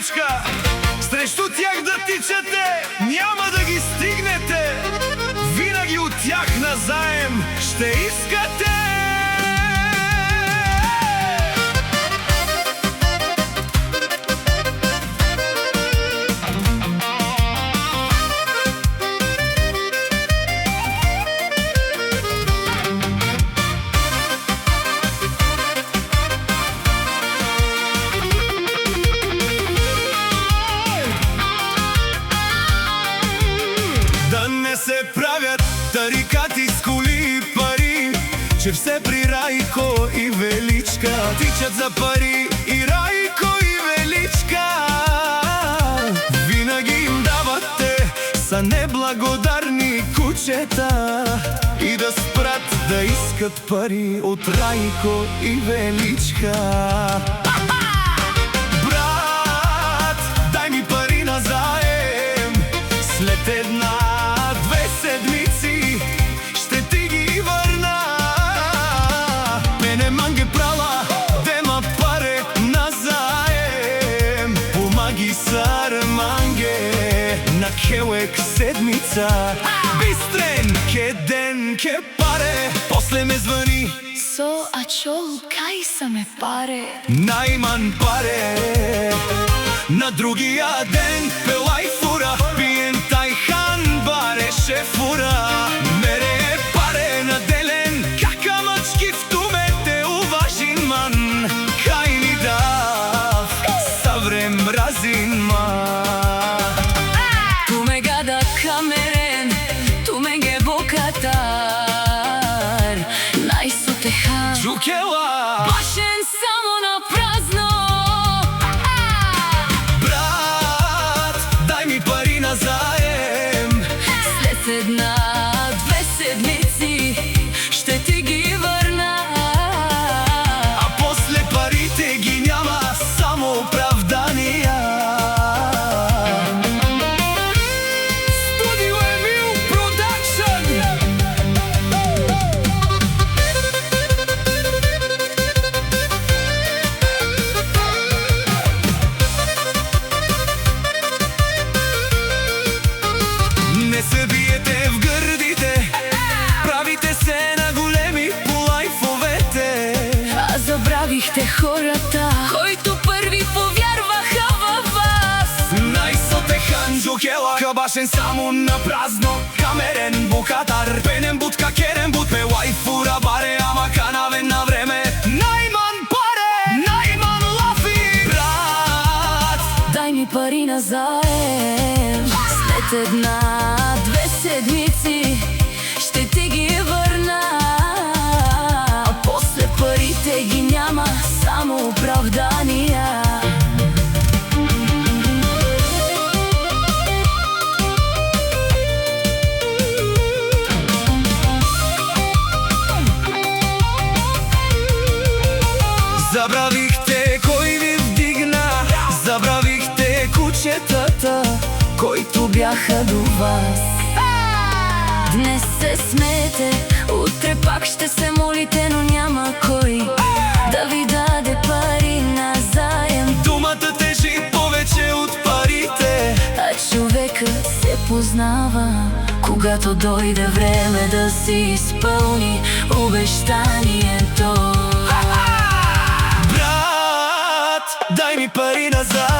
величка. Срещу тях да тичате, няма да ги стигнете. Винаги от тях назаем ще искате. Да не се правят тарикати с коли и пари, че все при Райко и Величка тичат за пари. И Райко и Величка винаги им давате, са неблагодарни кучета. И да спрат да искат пари от Райко и Величка. Брат, дай ми пари назаем, след една-две седмици ще ти ги върна. Мене манге прала, дема паре назаем. Помаги сар манге на келек седмица. Бистрен ке ден ке паре. После ме звъни: So, achol, kaj са ме паре? Найман паре. На другия ден пелай фура, пиен тайхан бареше фура. Мере паре наделен, кака мъчки в тумете уважин ман. Кай ни дав, съврем мразин ман. Ту ме гада камерен, ту ме ге бокатар. Най-сутехан Джукела башен само на празно. брат, дай ми пари назаем. След една-две седмици ще ти ги върна. А после парите ги няма, само оправдания. Студио Емил Продакшън. Не се биете в гърдите, правите се на големи по лайфовете. А забравихте хората, които първи повярваха във вас. Най-сотехан Джукела, кабашен само на празно. Камерен бухатар, пенен будка, керен буд, пе лайфура баре, ама канавен на време. Найман паре, найман лафи. Брат, Дай ми пари назаем. След една-две седмици ще ти ги върна. А после парите ги няма, само оправдания. забравихте кой ви вдигна, забравихте кучетата, които бяха до вас. Днес се смеете, утре пак ще се молите, но няма кой да ви даде пари назаем. думата тежи повече от парите. А човекът се познава, когато дойде време да си изпълни обещанието. Брат, дай ми пари назад.